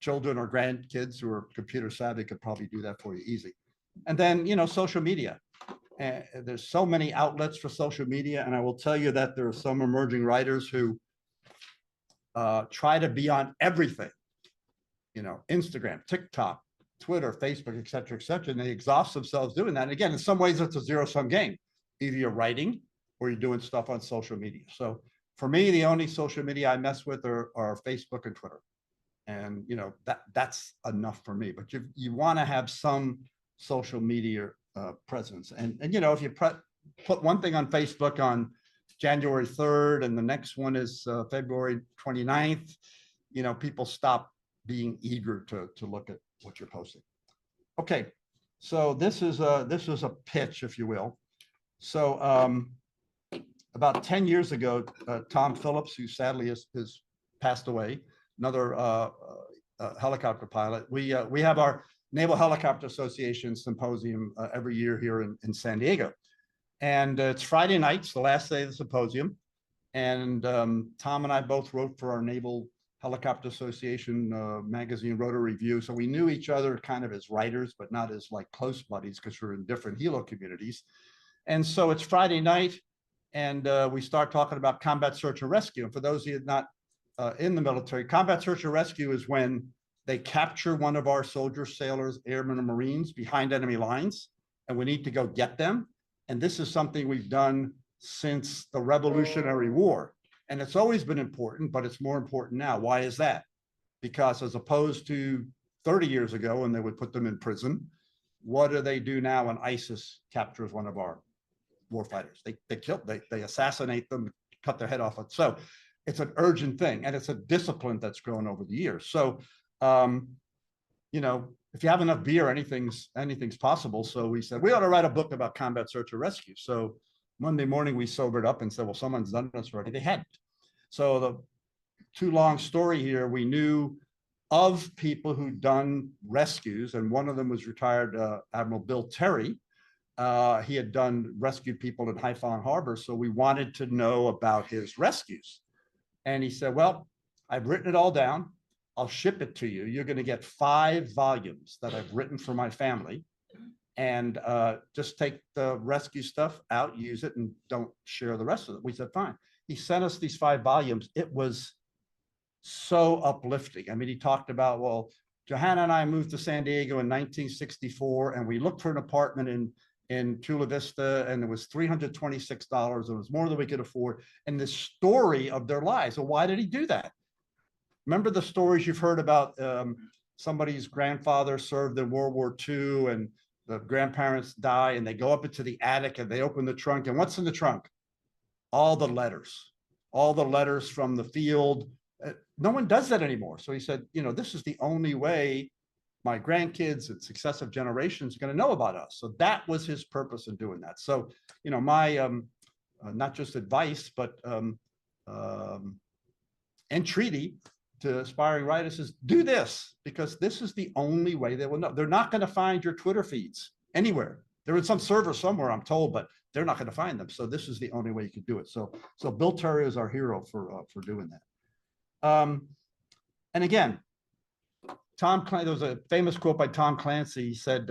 children or grandkids who are computer savvy could probably do that for you easy. And then social media. And there's so many outlets for social media. And I will tell you that there are some emerging writers who try to be on everything, Instagram, TikTok, Twitter, Facebook, et cetera, and they exhaust themselves doing that. And again, in some ways, it's a zero-sum game. Either you're writing or you're doing stuff on social media. So for me, the only social media I mess with are Facebook and Twitter. And that's enough for me. But you want to have some social media presence. And if you put one thing on Facebook on January 3rd and the next one is February 29th, people stop being eager to look at what you're posting. Okay, so this is a pitch, if you will. So about 10 years ago, Tom Phillips, who sadly has passed away, another helicopter pilot. We have our Naval Helicopter Association symposium every year here in San Diego. And it's Friday nights, the last day of the symposium. And Tom and I both wrote for our Naval Helicopter Association magazine, wrote a review. So we knew each other kind of as writers, but not as like close buddies because we're in different helo communities. And so it's Friday night and we start talking about combat search and rescue. And for those of you not in the military, combat search and rescue is when they capture one of our soldiers, sailors, airmen, and Marines behind enemy lines, and we need to go get them. And this is something we've done since the Revolutionary War. And it's always been important, but it's more important now. Why is that? Because as opposed to 30 years ago when they would put them in prison, what do they do now when ISIS captures one of our warfighters? They assassinate them, cut their head off. So it's an urgent thing, and it's a discipline that's grown over the years. So, if you have enough beer, anything's possible. So we said, we ought to write a book about combat search and rescue. So Monday morning, we sobered up and said, well, someone's done this already. They hadn't. So the too long story here, we knew of people who'd done rescues, and one of them was retired Admiral Bill Terry. He had rescued people in Haiphong Harbor. So we wanted to know about his rescues. And he said, well, I've written it all down. I'll ship it to you. You're going to get 5 volumes that I've written for my family. And just take the rescue stuff out, use it, and don't share the rest of it. We said, fine. He sent us these 5 volumes. It was so uplifting. I mean, he talked about, well, Johanna and I moved to San Diego in 1964, and we looked for an apartment in Chula Vista, and it was $326. It was more than we could afford. And the story of their lives. So why did he do that? Remember the stories you've heard about somebody's grandfather served in World War II and the grandparents die and they go up into the attic and they open the trunk. And what's in the trunk? All the letters from the field. No one does that anymore. So he said, this is the only way my grandkids and successive generations are going to know about us. So that was his purpose in doing that. So, my not just advice, but entreaty to aspiring writers is do this, because this is the only way they will know. They're not going to find your Twitter feeds anywhere. They're in some server somewhere, I'm told, but they're not going to find them. So this is the only way you can do it. So Bill Terry is our hero for doing that. And again, Tom Clancy, there was a famous quote by Tom Clancy. He said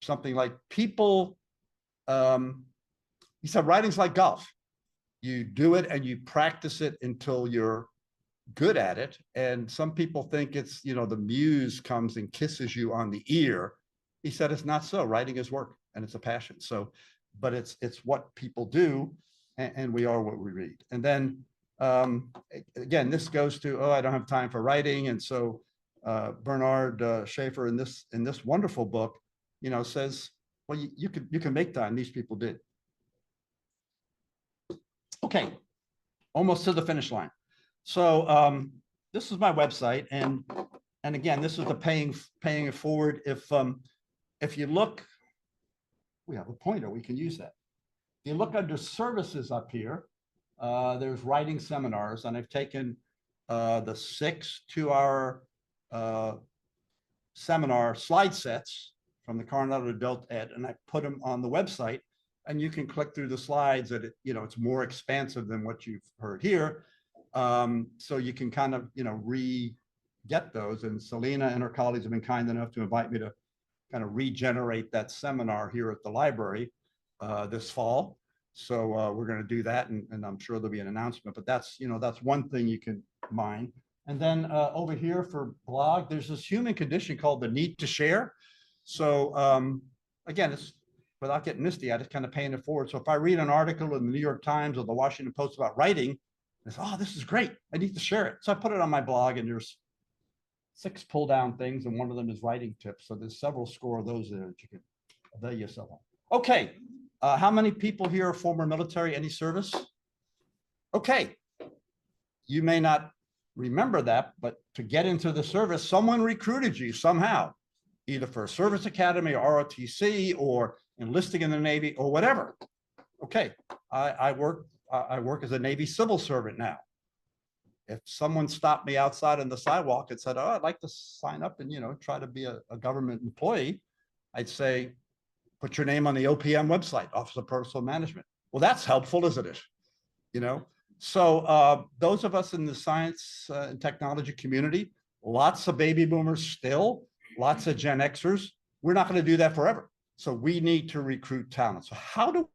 something like, he said, writing's like golf. You do it and you practice it until you're good at it. And some people think it's, the muse comes and kisses you on the ear. He said, it's not so. Writing is work and it's a passion. So, but it's what people do, and we are what we read. And then, again, this goes to, I don't have time for writing. And so Bernard Schaefer in this wonderful book, says, well, you can make time. These people did. Okay, almost to the finish line. So this is my website, and again, this is the paying it forward. If you look, we have a pointer, we can use that. If you look under services up here, there's writing seminars, and I've taken the 6 2-hour seminar slide sets from the Coronado Adult Ed, and I put them on the website, and you can click through the slides. That it's more expansive than what you've heard here. So you can kind of, re-get those. And Selena and her colleagues have been kind enough to invite me to kind of regenerate that seminar here at the library this fall. So we're going to do that, and I'm sure there'll be an announcement. But that's that's one thing you can mind. And then over here for blog, there's this human condition called the need to share. So again, it's without getting misty, I just kind of paying it forward. So if I read an article in the New York Times or the Washington Post about writing, it's, oh, this is great, I need to share it. So I put it on my blog, and there's 6 pull down things, and one of them is writing tips. So there's several score of those there that you can avail yourself on. Okay, how many people here are former military? Any service? Okay, you may not remember that, but to get into the service, someone recruited you somehow, either for a service academy or ROTC or enlisting in the Navy or whatever. Okay, I work as a Navy civil servant now. If someone stopped me outside on the sidewalk and said, oh, I'd like to sign up and try to be a government employee, I'd say, put your name on the OPM website, Office of Personnel Management. Well, that's helpful, isn't it? So those of us in the science and technology community, lots of baby boomers still, lots of Gen Xers. We're not going to do that forever. So we need to recruit talent. So how do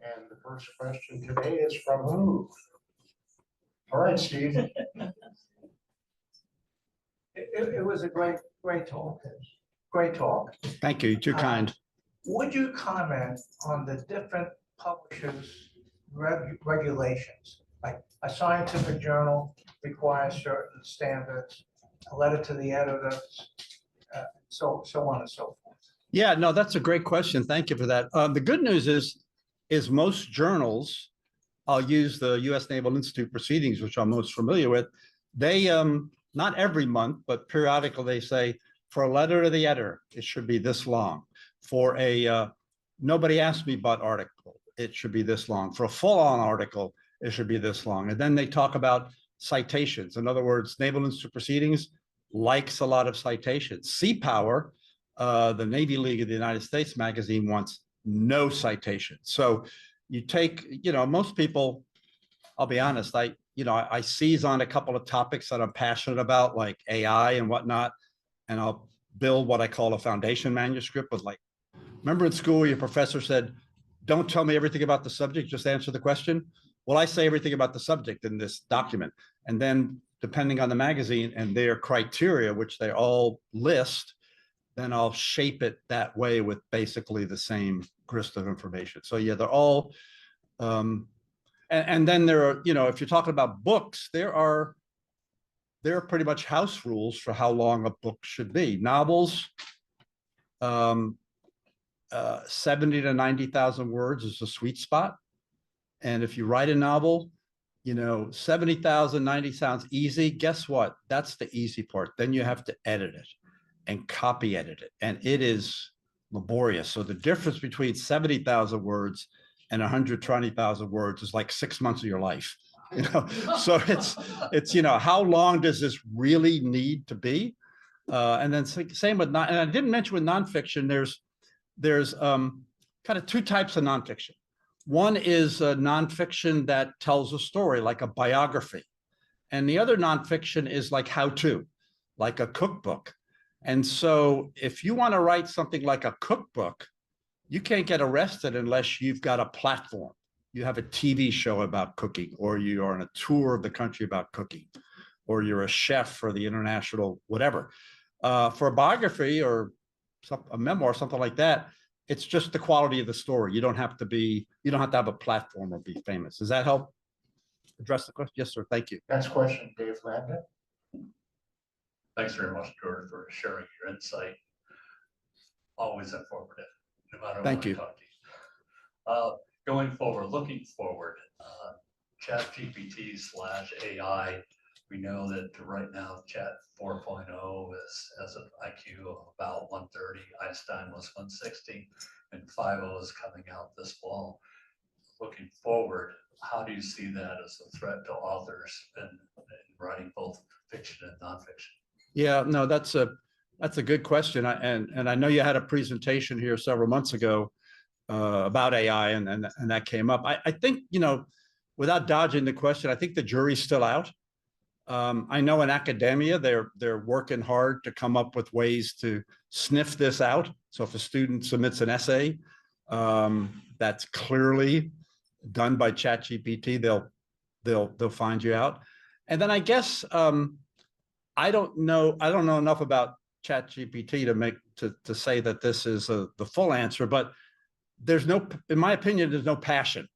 And the first question today is from who? All right, Steve. It was a great talk. Great talk. Thank you. You're too kind. Would you comment on the different publishers' regulations? Like a scientific journal requires certain standards, a letter to the editors, so on and so forth. Yeah, no, that's a great question. Thank you for that. The good news is most journals, I'll use the U.S. Naval Institute proceedings, which I'm most familiar with. They, not every month, but periodically they say, for a letter to the editor, it should be this long. For a nobody asked me but article, it should be this long. For a full-on article, it should be this long. And then they talk about citations. In other words, Naval Institute proceedings likes a lot of citations. Sea Power, the Navy League of the United States magazine, wants no citations. So you take, most people, I'll be honest, I seize on a couple of topics that I'm passionate about, like AI and whatnot, and I'll build what I call a foundation manuscript with, like, remember in school, your professor said, don't tell me everything about the subject, just answer the question. Well, I say everything about the subject in this document. And then depending on the magazine and their criteria, which they all list, then I'll shape it that way with basically the same grist of information. So yeah, they're all, and then there are, if you're talking about books, there are pretty much house rules for how long a book should be. Novels, 70 to 90,000 words is a sweet spot. And if you write a novel, 70,000, 90 sounds easy. Guess what? That's the easy part. Then you have to edit it and copy edit it. And it is laborious. So the difference between 70,000 words and 120,000 words is like 6 months of your life. So it's how long does this really need to be? And then same with and I didn't mention with nonfiction, there's kind of two types of nonfiction. One is nonfiction that tells a story, like a biography. And the other nonfiction is like how-to, like a cookbook. And so if you want to write something like a cookbook, you can't get arrested unless you've got a platform. You have a TV show about cooking, or you are on a tour of the country about cooking, or you're a chef for the international, whatever. For a biography or a memoir, something like that, it's just the quality of the story. You don't have to have a platform or be famous. Does that help address the question? Yes, sir. Thank you. Next question, Dave Landon. Thanks very much, George, for sharing your insight. Always informative, no matter what I talk to you. Going forward, looking forward, ChatGPT/AI, we know that right now Chat 4.0 has an IQ of about 130. Einstein was 160, and 5.0 is coming out this fall. Looking forward, how do you see that as a threat to authors in writing both fiction and nonfiction? Yeah, no, that's a good question. And I know you had a presentation here several months ago about AI, and that came up. I think, without dodging the question, I think the jury's still out. I know in academia, they're working hard to come up with ways to sniff this out. So if a student submits an essay that's clearly done by ChatGPT, they'll find you out. And then I guess I don't know enough about ChatGPT to say that this is the full answer, but in my opinion, there's no passion.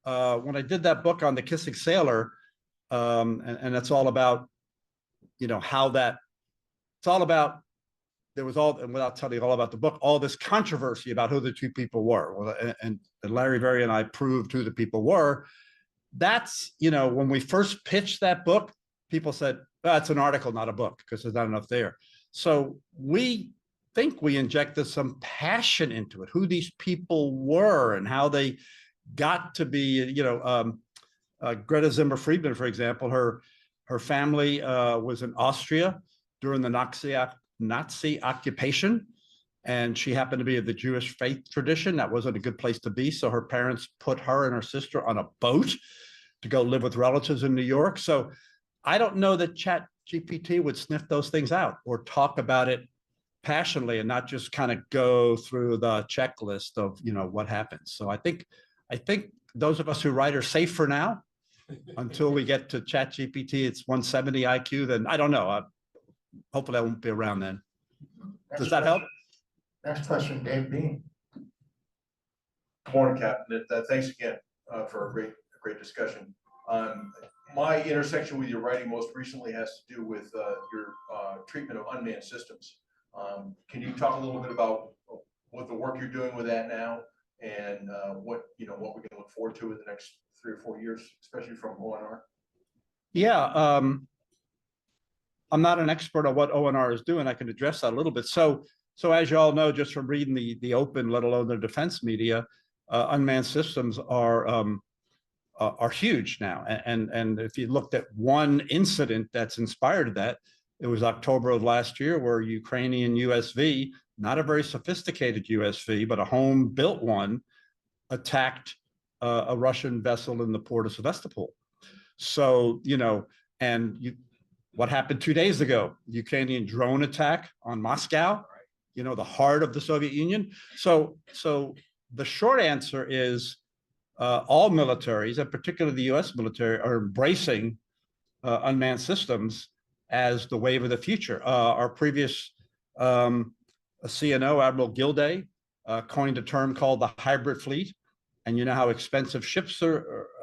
When I did that book on the kissing sailor, and it's all about, there was all, and without telling you all about the book, all this controversy about who the two people were. And Larry Berry and I proved who the people were. That's, when we first pitched that book, people said, it's an article, not a book, because there's not enough there. So we think we injected some passion into it, who these people were and how they got to be, Greta Zimmer Friedman, for example, her family was in Austria during the Nazi occupation, and she happened to be of the Jewish faith tradition. That wasn't a good place to be. So her parents put her and her sister on a boat to go live with relatives in New York. So I don't know that Chat GPT would sniff those things out or talk about it passionately and not just kind of go through the checklist of, what happens. So I think those of us who write are safe for now until we get to Chat GPT. It's 170 IQ. Then I don't know. Hopefully I won't be around then. Does that help? Next question, Dave Bean. Good morning, Captain. Thanks again for a great discussion. My intersection with your writing most recently has to do with your treatment of unmanned systems. Can you talk a little bit about what the work you're doing with that now, and what we can look forward to in the next 3 or 4 years, especially from ONR? Yeah, I'm not an expert on what ONR is doing. I can address that a little bit. So as you all know, just from reading the open, let alone the defense media, unmanned systems are huge now. And if you looked at one incident that's inspired that, it was October of last year, where Ukrainian USV, not a very sophisticated USV, but a home-built one, attacked a Russian vessel in the port of Sevastopol. So, what happened 2 days ago? Ukrainian drone attack on Moscow, the heart of the Soviet Union. So the short answer is all militaries, and particularly the US military, are embracing unmanned systems as the wave of the future. Our previous CNO, Admiral Gilday, coined a term called the hybrid fleet. And you know how expensive ships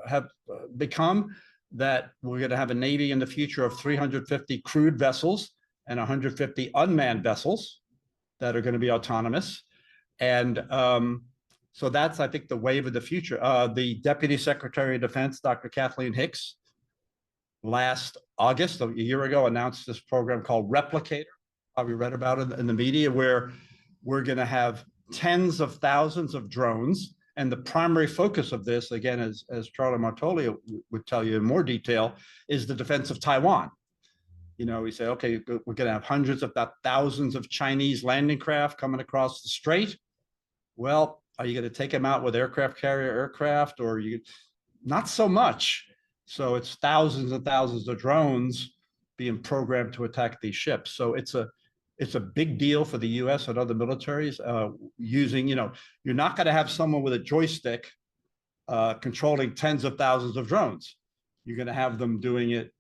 have become, that we're going to have a Navy in the future of 350 crewed vessels and 150 unmanned vessels that are going to be autonomous. And so that's, I think, the wave of the future. The Deputy Secretary of Defense, Dr. Kathleen Hicks, last August, a year ago, announced this program called Replicator. Probably read about it in the media, where we're going to have tens of thousands of drones. And the primary focus of this, again, as Charlie Martoli would tell you in more detail, is the defense of Taiwan. We say, okay, we're going to have hundreds, if not thousands, of Chinese landing craft coming across the strait. Well, are you going to take them out with aircraft carrier aircraft, or not so much? So it's thousands and thousands of drones being programmed to attack these ships. So it's a big deal for the US and other militaries using, you're not going to have someone with a joystick controlling tens of thousands of drones. You're going to have them doing it,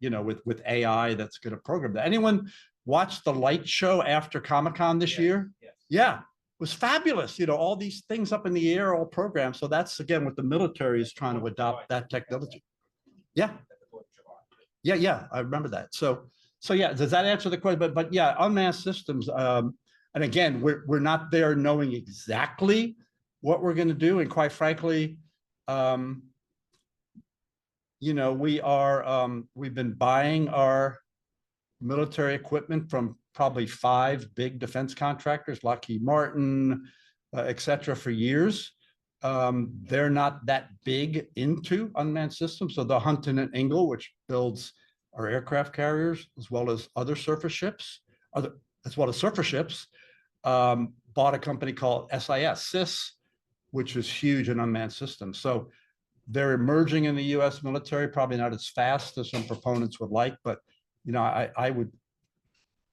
with AI that's going to program that. Anyone watch the light show after Comic-Con this year? Yes. Yeah, it was fabulous. All these things up in the air, all programmed. So that's, again, what the military is trying to adopt, that technology. Yeah. Yeah, I remember that. So yeah, does that answer the question? But yeah, unmanned systems. And again, we're not there knowing exactly what we're going to do. And quite frankly, we've been buying our military equipment from probably 5 big defense contractors, Lockheed Martin, et cetera, for years. They're not that big into unmanned systems. So the Hunton and Ingle, which builds our aircraft carriers, as well as other surface ships, bought a company called SIS, which is huge in unmanned systems. So they're emerging in the US military, probably not as fast as some proponents would like, but I would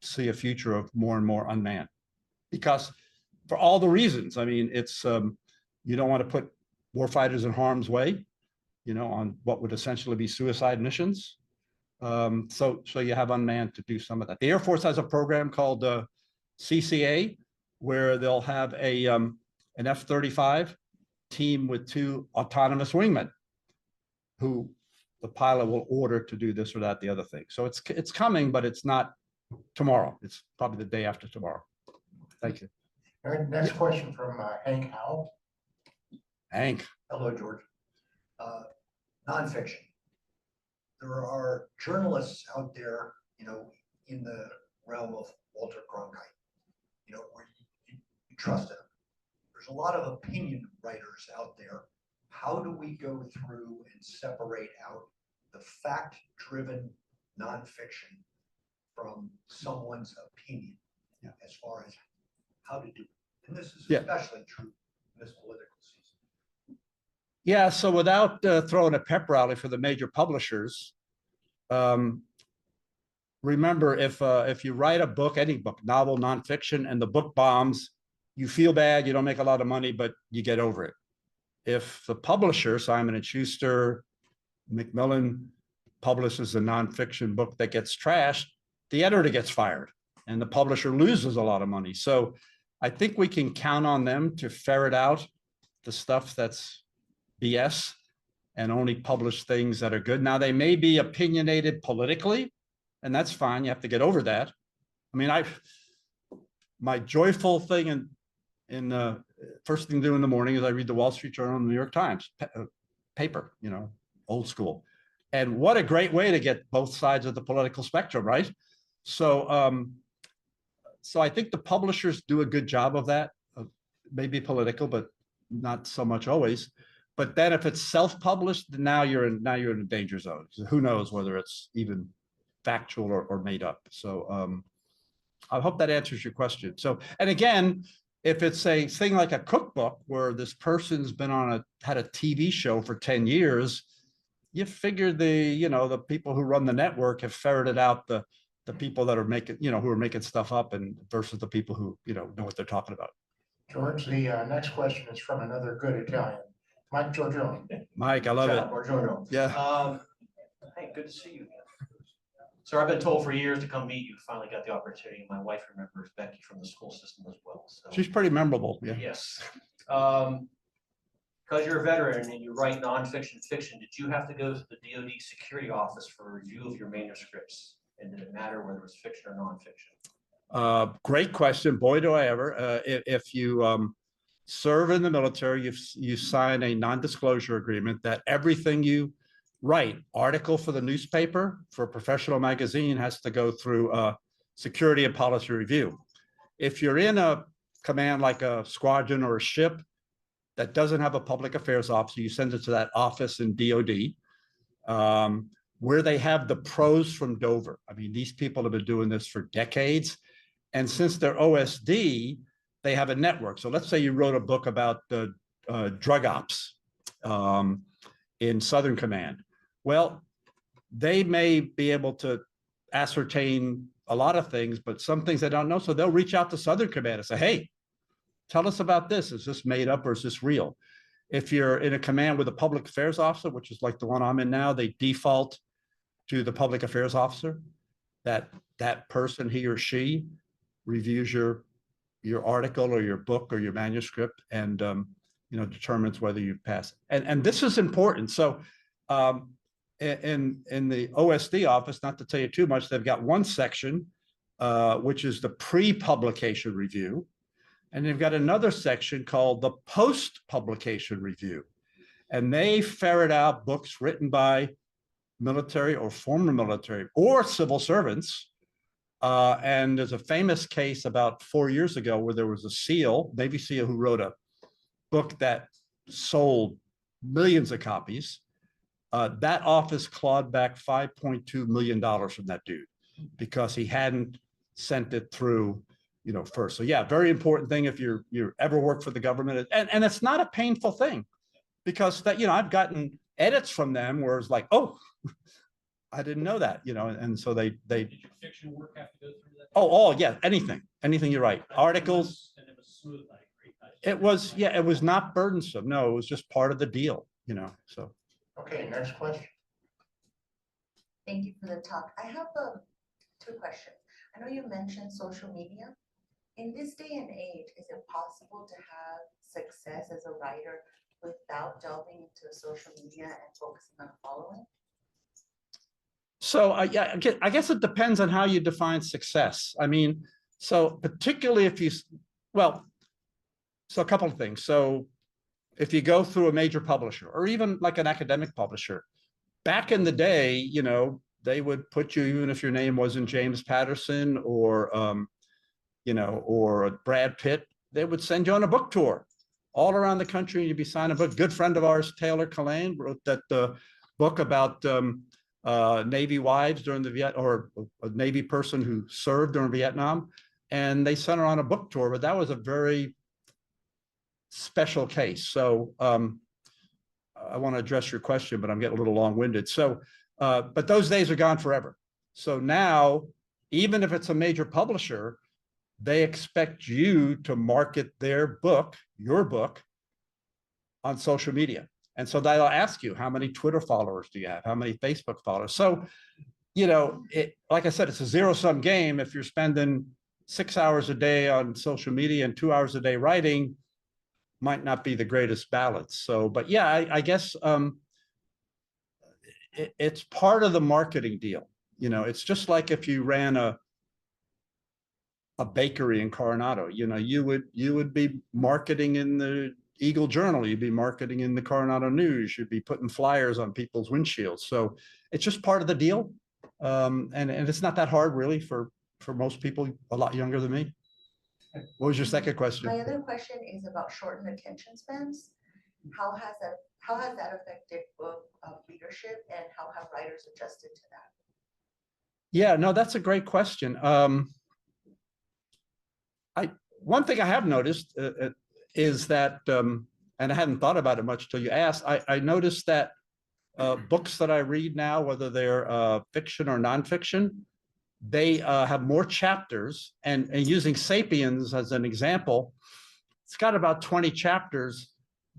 see a future of more and more unmanned, because for all the reasons. I mean, it's you don't want to put warfighters in harm's way, on what would essentially be suicide missions. So you have unmanned to do some of that. The Air Force has a program called CCA, where they'll have an F-35 team with 2 autonomous wingmen, who the pilot will order to do this or that, the other thing. So it's coming, but it's not tomorrow. It's probably the day after tomorrow. Thank you. All right, next question from Hank Howell. Hank. Hello, George. Nonfiction. There are journalists out there, in the realm of Walter Cronkite, where you trust them. There's a lot of opinion writers out there. How do we go through and separate out the fact-driven nonfiction from someone's opinion, as far as how to do it? And this is especially true in this political season. Yeah, so without throwing a pep rally for the major publishers, remember, if you write a book, any book, novel, nonfiction, and the book bombs, you feel bad, you don't make a lot of money, but you get over it. If the publisher, Simon and Schuster, Macmillan, publishes a nonfiction book that gets trashed, the editor gets fired and the publisher loses a lot of money. So I think we can count on them to ferret out the stuff that's BS and only publish things that are good. Now, they may be opinionated politically, and that's fine. You have to get over that. I mean, my joyful thing in first thing to do in the morning is I read the Wall Street Journal and the New York Times paper, you know, old school. And what a great way to get both sides of the political spectrum, right? So, so I think the publishers do a good job of that. Maybe political, but not so much always. But then if it's self-published, now you're in a danger zone. Who knows whether it's even factual or made up. So I hope that answers your question. So, and again, if it's a thing like a cookbook where this person's been had a TV show for 10 years, you figure the people who run the network have ferreted out the people that are making, who are making stuff up and versus the people who, know what they're talking about. George, the next question is from another good Italian, Mike Giorgione. Mike, I love it. Giorgione. Yeah. Hey, good to see you again. So I've been told for years to come meet you. Finally got the opportunity. My wife remembers Becky from the school system as well. So She's pretty memorable. Yeah. yes. Because you're a veteran and you write nonfiction fiction, did you have to go to the DoD security office for a review of your manuscripts? And did it matter whether it was fiction or nonfiction? Great question. Boy, do I ever. If you serve in the military, you sign a non-disclosure agreement that everything you write, article for the newspaper, for a professional magazine, has to go through security and policy review. If you're in a command like a squadron or a ship that doesn't have a public affairs officer, you send it to that office in DoD, where they have the pros from Dover. I mean, these people have been doing this for decades. And since they're OSD, they have a network. So let's say you wrote a book about the drug ops in Southern Command. Well, they may be able to ascertain a lot of things, but some things they don't know. So they'll reach out to Southern Command and say, hey, tell us about this. Is this made up or is this real? If you're in a command with a public affairs officer, which is like the one I'm in now, they default to the public affairs officer. That person, he or she, reviews your article or your book or your manuscript and determines whether you pass. And this is important. So in the OSD office, not to tell you too much, they've got one section which is the pre-publication review. And they've got another section called the post-publication review. And they ferret out books written by military or former military or civil servants. And there's a famous case about 4 years ago where there was a SEAL, Navy SEAL, who wrote a book that sold millions of copies. That office clawed back $5.2 million from that dude because he hadn't sent it through first. So yeah, very important thing if you ever work for the government. And it's not a painful thing because that, I've gotten edits from them where it's like, oh, I didn't know that, and so they Did your fiction work have to go through that? Oh, yeah, anything you write, articles. And it was smooth, I agree. It was not burdensome. No, it was just part of the deal, so. Okay, next question. Thank you for the talk. I have two questions. I know you mentioned social media. In this day and age, is it possible to have success as a writer without delving into social media and focusing on following? So yeah, I guess it depends on how you define success. I mean, so particularly if so a couple of things. So if you go through a major publisher or even like an academic publisher, back in the day, they would put you, even if your name wasn't James Patterson or, or Brad Pitt, they would send you on a book tour all around the country and you'd be signing a book. Good friend of ours, Taylor Killeen, wrote that book about Navy wives during or a Navy person who served during Vietnam. And they sent her on a book tour, but that was a very special case. So I want to address your question, but I'm getting a little long-winded. So, but those days are gone forever. So now, even if it's a major publisher, they expect you to market their book, your book, on social media. And so they'll ask you, how many Twitter followers do you have? How many Facebook followers? So, you know, like I said, it's a zero-sum game. If you're spending 6 hours a day on social media and 2 hours a day writing, might not be the greatest balance. So, but yeah, I guess it's part of the marketing deal. You know, it's just like if you ran a bakery in Coronado, you know, you would be marketing in the Eagle Journal, you'd be marketing in the Coronado News, you'd be putting flyers on people's windshields. So it's just part of the deal. And it's not that hard really for most people a lot younger than me. What was your second question? My other question is about shortened attention spans. How has that affected book readership, and how have writers adjusted to that? Yeah, no, that's a great question. One thing I have noticed is that, and I hadn't thought about it much till you asked, I noticed that books that I read now, whether they're fiction or nonfiction, they have more chapters. And using Sapiens as an example, it's got about 20 chapters,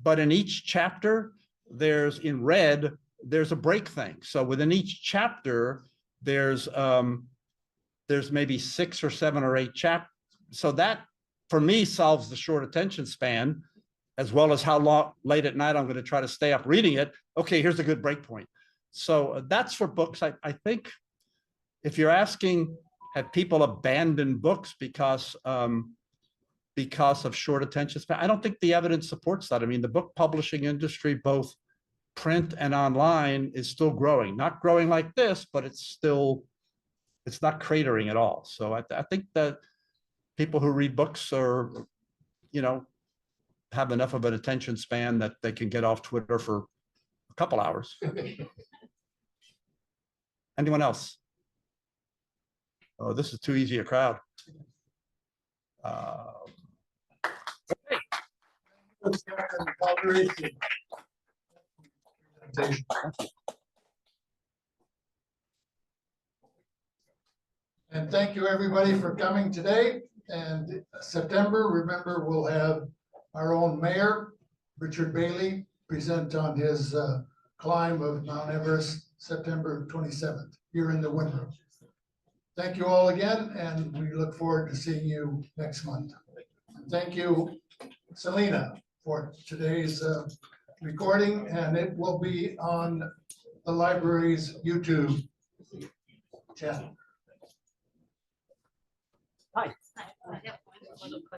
but in each chapter, there's in red, there's a break thing. So within each chapter, there's maybe 6 or 7 or 8 chapters. So that, for me, solves the short attention span, as well as how late at night I'm going to try to stay up reading it. Okay, here's a good break point. So that's for books. I think if you're asking, have people abandoned books because of short attention span? I don't think the evidence supports that. I mean, the book publishing industry, both print and online, is still growing. Not growing like this, but it's not cratering at all. So I think that people who read books are, you know, have enough of an attention span that they can get off Twitter for a couple hours. Anyone else? Oh, this is too easy a crowd. Galdorisi. And thank you, everybody, for coming today. And September, remember, we'll have our own mayor, Richard Bailey, present on his climb of Mount Everest, September 27th, here in the winter. Thank you all again, and we look forward to seeing you next month. And thank you, Selena, for today's recording, and it will be on the library's YouTube channel. Hi.